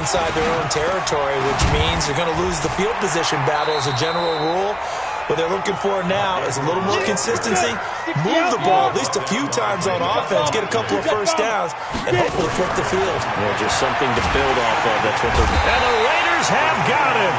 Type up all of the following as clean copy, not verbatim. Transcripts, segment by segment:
inside their own territory, which means they're going to lose the field position battle as a general rule. What they're looking for now is a little more consistency, move the ball at least a few times on offense, get a couple of first downs, and hopefully flip the field. Yeah, just something to build off of. That's what they're... And the Raiders have got him.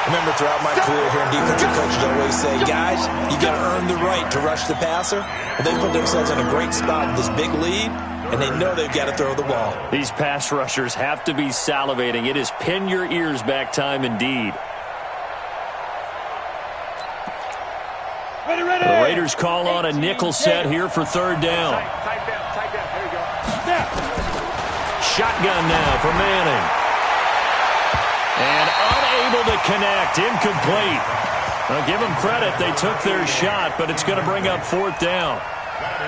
Remember, throughout my career here in defensive coaches always say, guys, you got to earn the right to rush the passer. Well, they put themselves in a great spot with this big lead, and they know they've got to throw the ball. These pass rushers have to be salivating. It is pin your ears back time indeed. The Raiders call on a nickel set here for third down. Shotgun now for Manning. And unable to connect. Incomplete. Now give them credit. They took their shot, but it's going to bring up fourth down.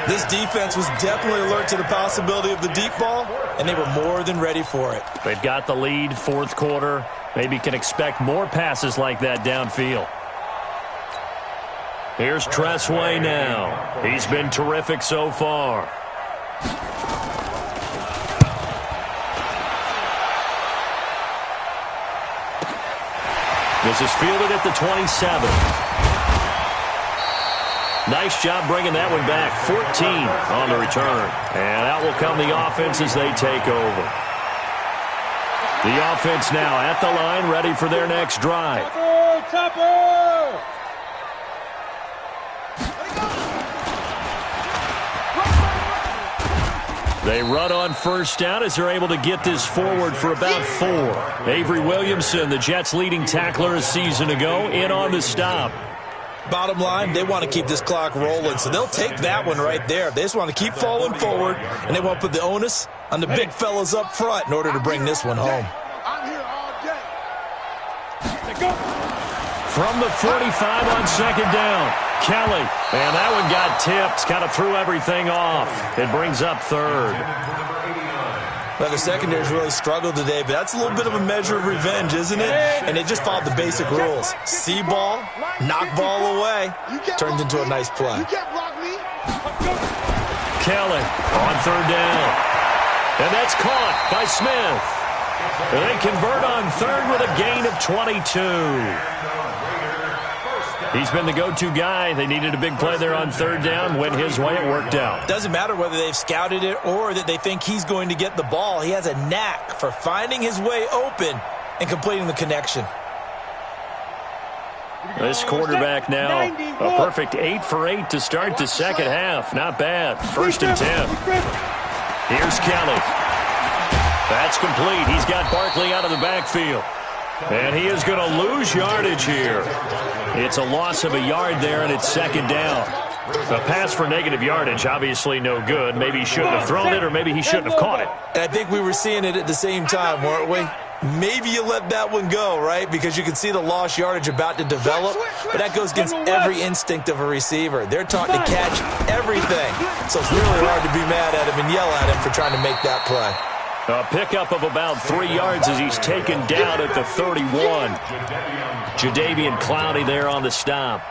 This defense was definitely alert to the possibility of the deep ball, and they were more than ready for it. They've got the lead, fourth quarter. Maybe can expect more passes like that downfield. Here's Tressway now. He's been terrific so far. This is fielded at the 27. Nice job bringing that one back. 14 on the return. And out will come the offense as they take over. The offense now at the line, ready for their next drive. They run on first down as they're able to get this forward for about 4. Avery Williamson, the Jets' leading tackler a season ago, in on the stop. Bottom line, they want to keep this clock rolling, so they'll take that one right there. They just want to keep falling forward, and they want to put the onus on the big fellas up front in order to bring this one home. From the 45 on second down, Kelly. And that one got tipped, kind of threw everything off. It brings up third. Well, the secondary's really struggled today, but that's a little bit of a measure of revenge, isn't it? And they just followed the basic rules. See ball, knock ball away. Turns into a nice play. Kelly on third down. And that's caught by Smith. They convert on third with a gain of 22. He's been the go-to guy. They needed a big play there on third down. Went his way. It worked out. Doesn't matter whether they've scouted it or that they think he's going to get the ball. He has a knack for finding his way open and completing the connection. This quarterback now, a perfect 8 for 8 to start the second half. Not bad. First and 10. Here's Kelly. That's complete. He's got Barkley out of the backfield. And he is going to lose yardage here. It's a loss of a yard there, and it's second down. A pass for negative yardage, obviously no good. Maybe he shouldn't have thrown it, or maybe he shouldn't have caught it. And I think we were seeing it at the same time, weren't we? Maybe you let that one go, right? Because you can see the lost yardage about to develop. But that goes against every instinct of a receiver. They're taught to catch everything. So it's really hard to be mad at him and yell at him for trying to make that play. A pickup of about 3 yards as he's taken down at the 31. Jadeveon Clowney there on the stop.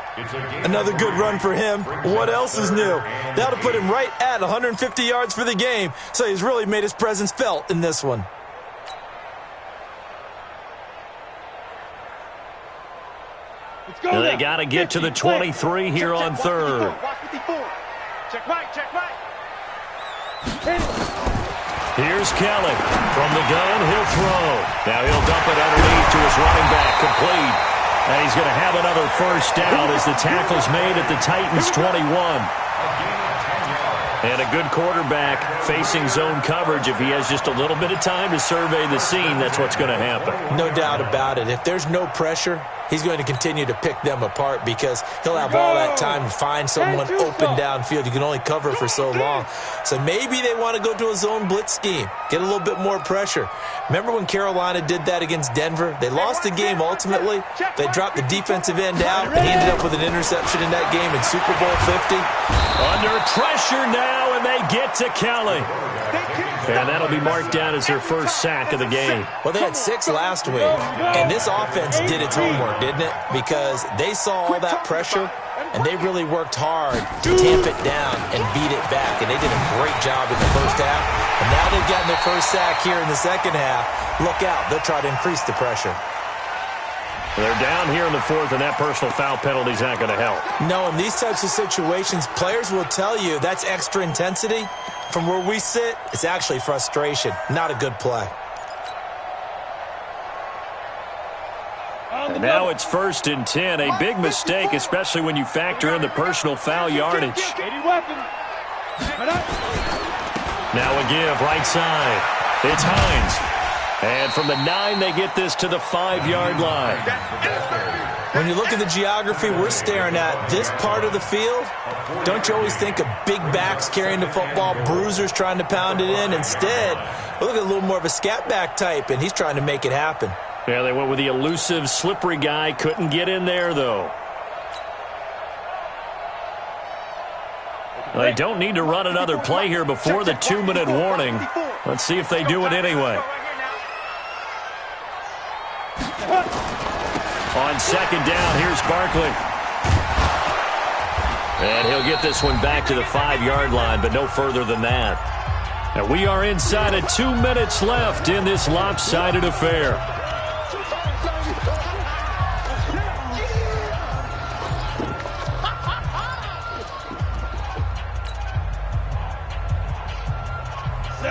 Another good run for him. What else is new? That'll put him right at 150 yards for the game. So he's really made his presence felt in this one. They got to get to the 23 here on third. Check right, check right. Here's Kelly. From the gun, he'll throw. Now he'll dump it underneath to his running back, complete. And he's going to have another first down as the tackle's made at the Titans' 21. And a good quarterback facing zone coverage. If he has just a little bit of time to survey the scene, that's what's going to happen. No doubt about it. If there's no pressure, he's going to continue to pick them apart because he'll have all that time to find someone open downfield. You can only cover for so long. So maybe they want to go to a zone blitz scheme, get a little bit more pressure. Remember when Carolina did that against Denver? They lost the game ultimately. They dropped the defensive end out, and he ended up with an interception in that game in Super Bowl 50. Under pressure now, and they get to Kelly. And that'll be marked down as their first sack of the game. Well, they had 6 last week, and this offense did its homework, didn't it? Because they saw all that pressure, and they really worked hard to tamp it down and beat it back. And they did a great job in the first half. And now they've gotten their first sack here in the second half. Look out. They'll try to increase the pressure. They're down here in the fourth, and that personal foul penalty is not going to help. No, in these types of situations, players will tell you that's extra intensity. From where we sit, it's actually frustration. Not a good play. And now it's 1st and 10. A big mistake, especially when you factor in the personal foul yardage. Now a give, right side. It's Hines. And from the 9, they get this to the 5-yard line. When you look at the geography we're staring at, this part of the field, don't you always think of big backs carrying the football, bruisers trying to pound it in? Instead, look at a little more of a scat back type, and he's trying to make it happen. Yeah, they went with the elusive, slippery guy. Couldn't get in there, though. They don't need to run another play here before the 2-minute warning. Let's see if they do it anyway. On 2nd down, here's Barkley. And he'll get this one back to the 5-yard line, but no further than that. And we are inside of 2 minutes left in this lopsided affair.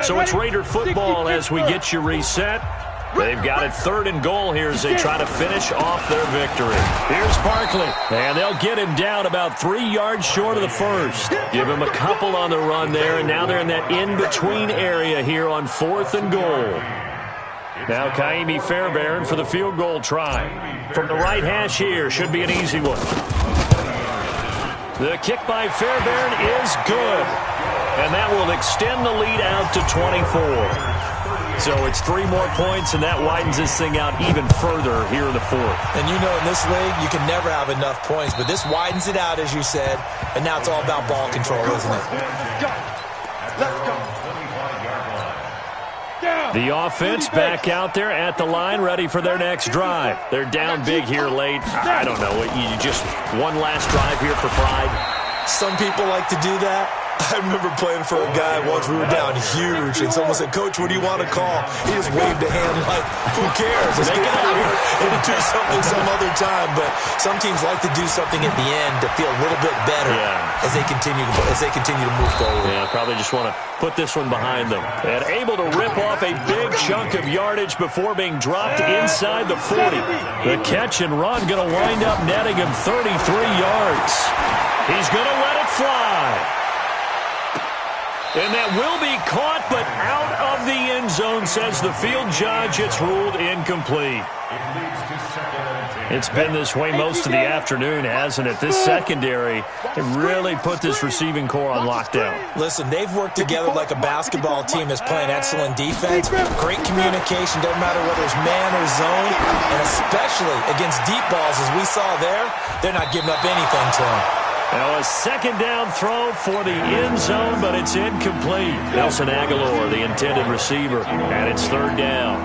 So it's Raider football as we get you reset. They've got it 3rd and goal here as they try to finish off their victory. Here's Barkley, and they'll get him down about 3 yards short of the first. Give him a couple on the run there, and now they're in that in-between area here on 4th and goal. Now Kaimi Fairbairn for the field goal try. From the right hash here, should be an easy one. The kick by Fairbairn is good, and that will extend the lead out to 24. So it's 3 more points, and that widens this thing out even further here in the 4th. And you know in this league, you can never have enough points, but this widens it out, as you said, and now it's all about ball control, isn't it? Let's go. The offense back out there at the line, ready for their next drive. They're down big here late. I don't know. You just one last drive here for pride. Some people like to do that. I remember playing for a guy once. We were down huge, and someone said, "Coach, what do you want to call?" He just waved a hand like, "Who cares? Let's get out of here and do something some other time." But some teams like to do something at the end to feel a little bit better as they continue to move forward. Yeah, probably just want to put this one behind them. And able to rip off a big chunk of yardage before being dropped inside the 40. The catch and run going to wind up netting him 33 yards. He's going to let it fly. And that will be caught, but out of the end zone, says the field judge. It's ruled incomplete. It's been this way most of the afternoon, hasn't it? This secondary really put this receiving core on lockdown. Listen, they've worked together like a basketball team that's playing excellent defense. Great communication, doesn't matter whether it's man or zone, and especially against deep balls, as we saw there, they're not giving up anything to them. Now a 2nd down throw for the end zone, but it's incomplete. Nelson Aguilar, the intended receiver, and it's 3rd down.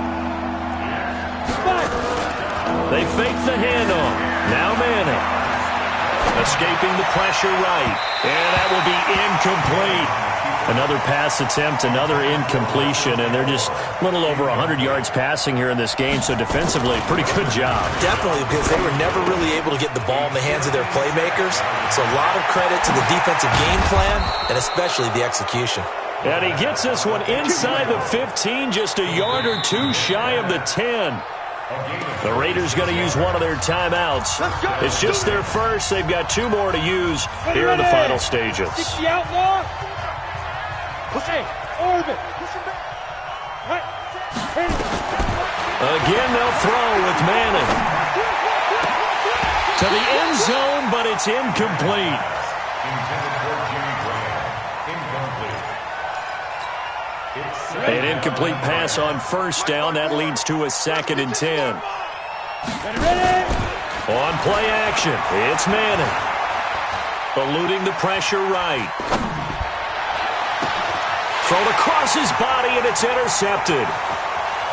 They fake the handoff. Now Manning. Escaping the pressure right. And that will be incomplete. Another pass attempt, another incompletion, and they're just a little over 100 yards passing here in this game, so defensively, pretty good job. Definitely, because they were never really able to get the ball in the hands of their playmakers, so a lot of credit to the defensive game plan, and especially the execution. And he gets this one inside the 15, just a yard or two shy of the 10. The Raiders going to use one of their timeouts. It's just their first. They've got 2 more to use here in the final stages. Again, they'll throw with Manning. To the end zone, but it's incomplete. An incomplete pass on 1st down. That leads to a 2nd and 10. On play action, it's Manning. Eluding the pressure right. Thrown across his body, and it's intercepted.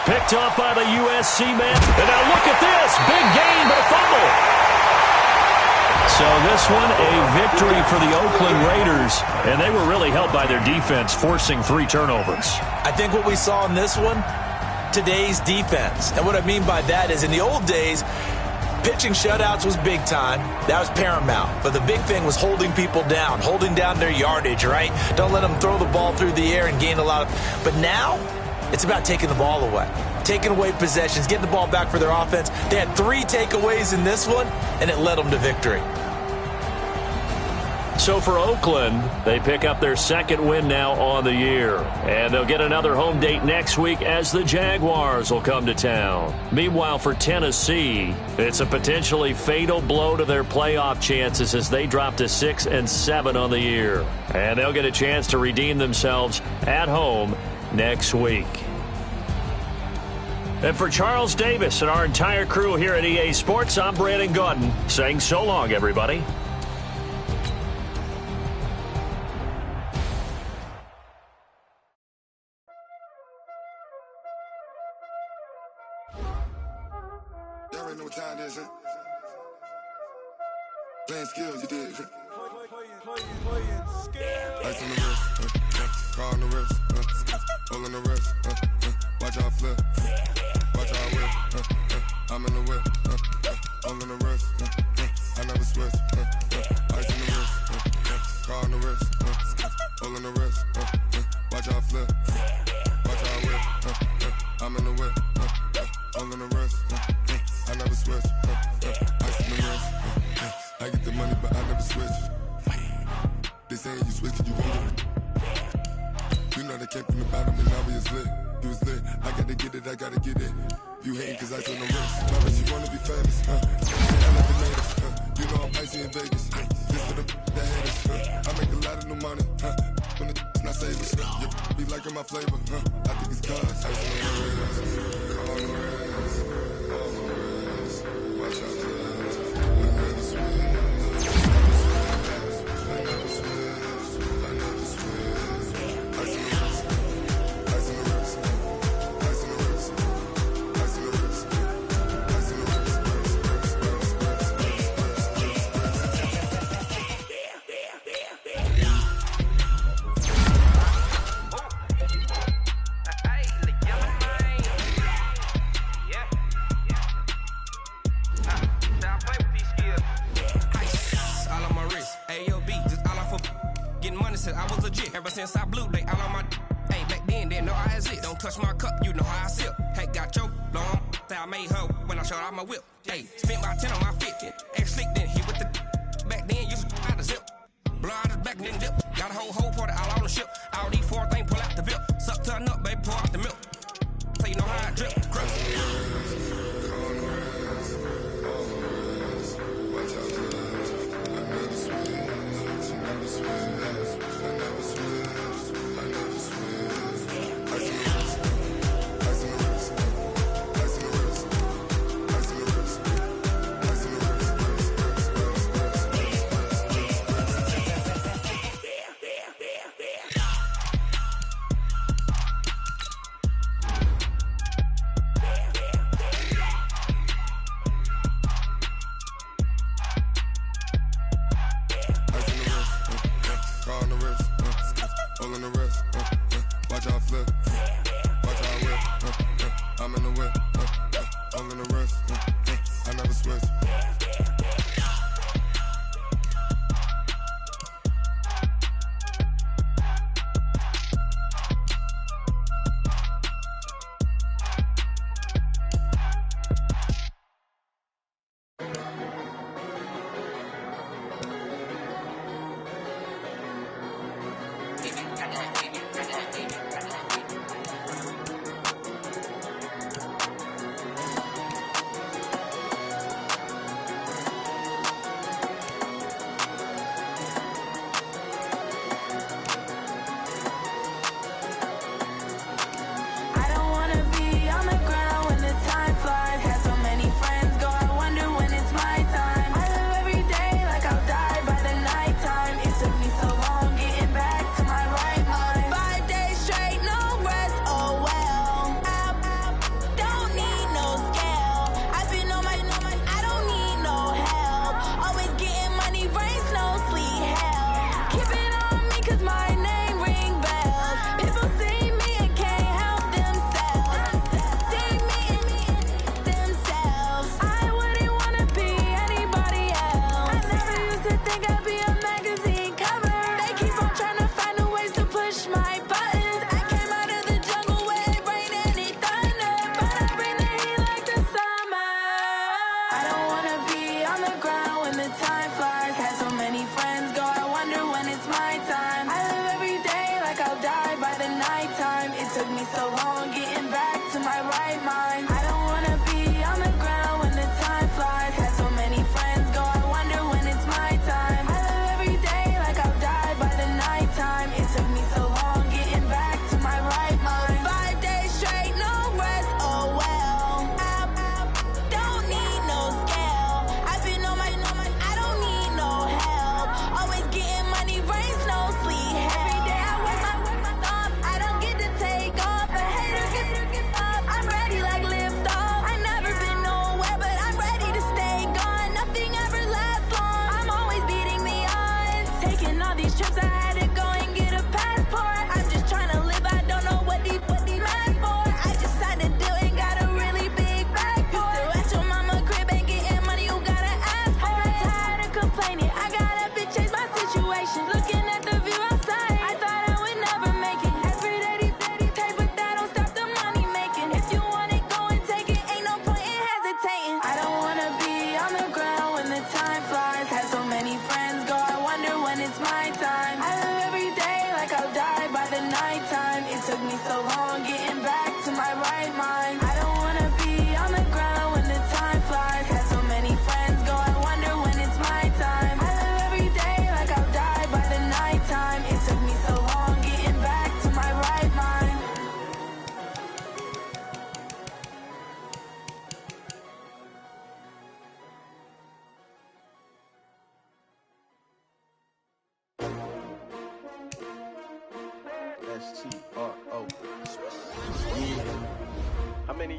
Picked up by the USC man. And now look at this. Big gain, but a fumble. So this one, a victory for the Oakland Raiders. And they were really helped by their defense, forcing 3 turnovers. I think what we saw in this one, today's defense. And what I mean by that is in the old days, pitching shutouts was big time. That was paramount. But the big thing was holding people down, holding down their yardage, right? Don't let them throw the ball through the air and gain a lot of... But now, it's about taking the ball away, taking away possessions, getting the ball back for their offense. They had 3 takeaways in this one, and it led them to victory. So for Oakland, they pick up their 2nd win now on the year. And they'll get another home date next week as the Jaguars will come to town. Meanwhile, for Tennessee, it's a potentially fatal blow to their playoff chances as they drop to 6-7 on the year. And they'll get a chance to redeem themselves at home next week. And for Charles Davis and our entire crew here at EA Sports, I'm Brandon Gaudin saying so long, everybody. Y'all already know what time it is, huh? Playing skills, you did. Playing skills. Ice on the wrist, car on the wrist, hole in the wrist, watch out flip, watch out whip, I'm in the whip, hole in the wrist, I never switch, ice on the wrist, car on the wrist, hole in the wrist, watch out flip, watch out whip, I'm in the whip, hole in the wrist, I never switch, ice on the wrist, I get the money but I never switch. They saying you switch, you won't get it. You know they came from the bottom and now we is lit. You was lit, I gotta get it, I gotta get it. You hating cause I took no risks. Now that you wanna be famous, I like the latest, you know I'm icy in Vegas. This for the that haters, I make a lot of new money, when it's not savings. You be liking my flavor, I think it's cause. Ice on the wrist, on the wrist, on the wrist. Watch out, cuz I never switch. Ever since I blew, they all on my hey, back then, didn't know I exist. Don't touch my cup, you know how I sip. Hey, got your long, say I made her when I showed out my whip. Hey, spent about 10 on my fit. Ex-slick, then hit with the back then, used to out the zip. Blow out his back, then dip. Got a whole party all on the ship. All these 4 things, pull out the VIP. Suck to a nut, baby, pour out the milk. So you know how I drip.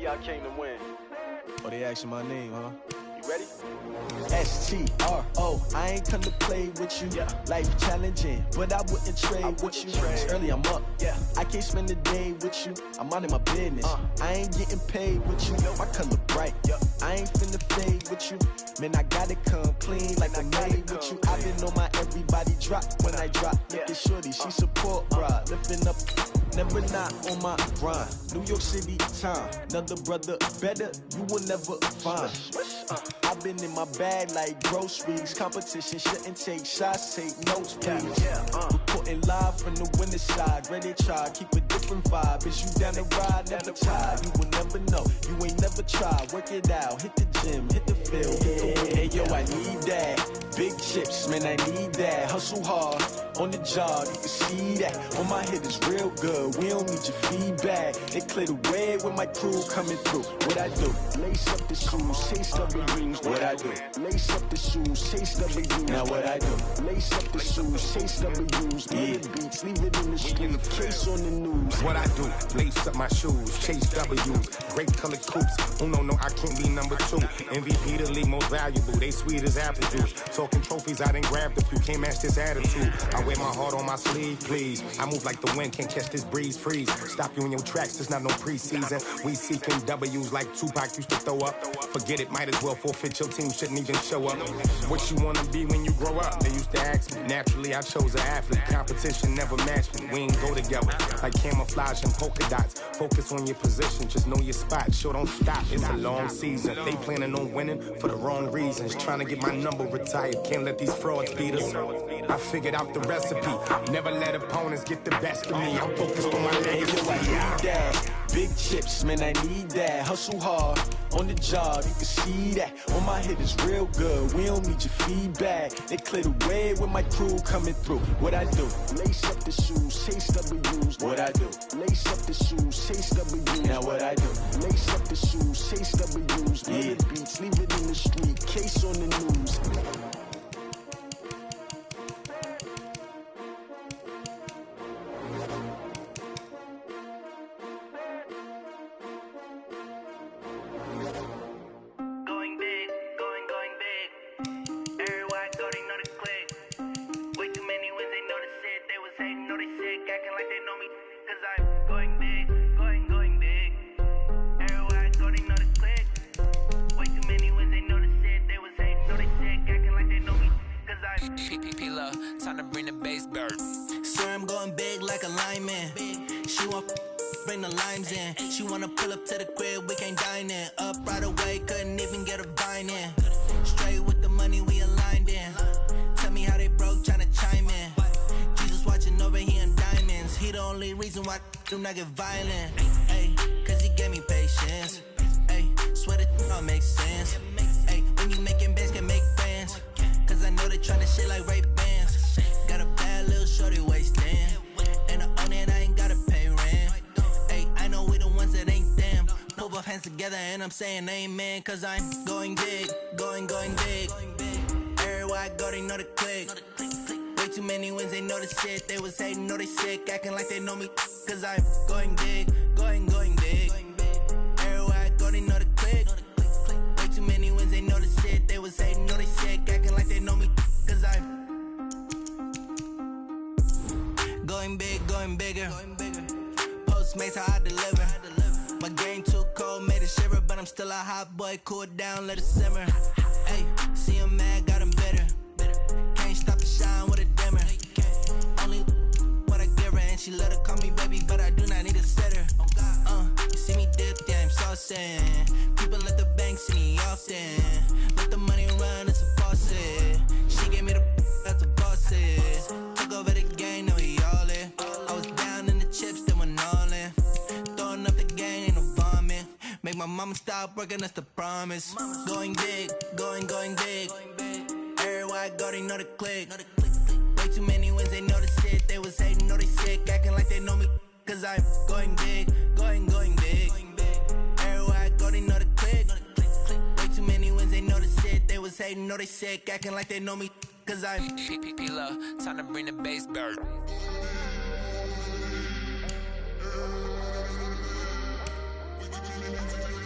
y'all came to win. Oh, they asking my name, huh? You ready? STRO, I ain't come to play with you. Life challenging, but I wouldn't trade with you. It's early, I'm up. I can't spend the day with you. I'm out in my business. I ain't getting paid with you. My color bright. I ain't finna fade with you. Man, I gotta come clean like I made with you. I been on my everybody drop when I drop. Look at shorty, she support, bruh. Lifting up, never not on my grind. New York City time, another brother better, you will never find. I've been in my bag like groceries. Competition shouldn't take shots, take notes, please. Reporting live from the winter side. Ready to try, keep a different vibe. Is you down the ride, never tired. You will never know, you ain't never tried. Work it out, hit the gym, hit the field, hit the wheel. Hey yo, I need that. Big chips, man, I need that. Hustle hard, on the job, you can see that. On my head is real good, we don't need your feedback. They clear the way with my crew coming through. What I do? Lace up the shoes, chase W's. What I do? Lace up the shoes, chase W's. Now what I do? Lace up the shoes, chase W's. Get the beats, leave it in the street, case on the news. What I do? Lace up my shoes, chase W's. Great colored coops. Oh no, I can't be number 2. MVP the league most valuable. They sweet as apple juice. Talking trophies, I done grabbed a few. Can't match this attitude. I wear my heart on my sleeve, please. I move like the wind, can't catch this breeze, freeze. Stop you in your tracks, there's not no preseason. We seeking W's like Tupac used to throw up. Forget it, might as well forfeit, your team shouldn't even show up. What you wanna be when you grow up? They used to ask me. Naturally, I chose an athlete. Competition never matched me. We ain't go together like camouflage and polka dots. Focus on your position, just know your spot. Sure, don't stop, it's a long season. They planning on winning for the wrong reasons. Trying to get my number retired, can't let these frauds beat us. I figured out the recipe. Never let opponents get the best of me. I'm focused on my legacy. Yo, I need that. Big chips, man, I need that. Hustle hard, on the job, you can see that. On my head is real good, we don't need your feedback. They clear the way with my crew coming through. What I do? Lace up the shoes, chase W's. What I do? Lace up the shoes, chase W's. Now what I do? Lace up the shoes, chase W's. Get the beats, leave it in the street, case on the news. Time to bring the bass bird. Sir, I'm going big like a lineman. She want bring the limes in. She wanna pull up to the crib, we can't dine in. Up right away, couldn't even get a vine in. Straight with the money we aligned in. Tell me how they broke, tryna chime in. Jesus watching over here in diamonds. He the only reason why do not get violent. Ay, cause he gave me patience. Ay, swear that all makes sense. Ay, when you making bands, can make friends. Cause I know they tryna shit like Ray Bans. Got a bad little shorty wasting. And I own it, I ain't gotta pay rent. Ay, I know we the ones that ain't them. Put both hands together and I'm saying amen. Cause I'm going big, going big. Everywhere I go, they know the click. Way too many wins, they know the shit. They was hating, know they sick, acting like they know me. Cause I'm going big, going big. Everywhere I go, they know the click. Way too many wins, they know the shit. They was hating, know they sick, acting like they know me. Cause I'm going big, going bigger. Postmates, how I deliver. My game too cold, made it shiver. But I'm still a hot boy, cool it down, let it simmer. Hey, see him mad, got him bitter. Can't stop the shine with a dimmer. Only what I give her, and she let her call me baby, but I do not need a sitter. You see me dip, yeah, I'm saucing. People let the bank see me often. Let the money run, it's a faucet. She gave me the that's a bosses. Took over the game, now we all in. I was down in the chips, then went all in. Throwing up the game, ain't no vomit. Make my mama stop working, that's the promise. Going big, going big. Everywhere I go, they know the click. Way too many wins, they know the shit. They was hating, know they sick, acting like they know me. Cause I'm going big, going big. Everywhere I go, they know the click. Way too many wins, they know the shit. They was hating, know they sick, acting like they know me. Cause I'm P-P-P-Love, time to bring the bass bird. We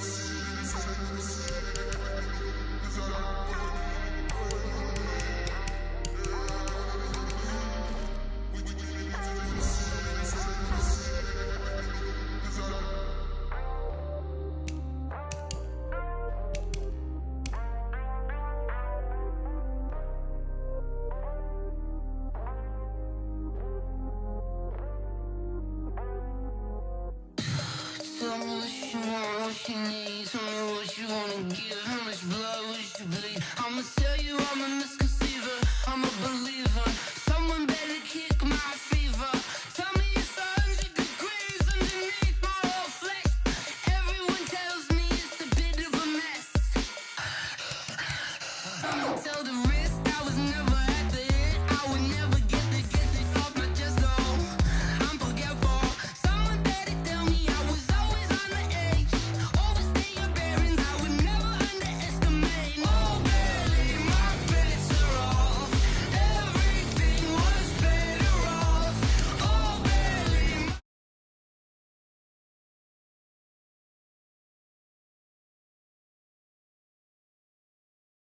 what she needs, tell me what you wanna give.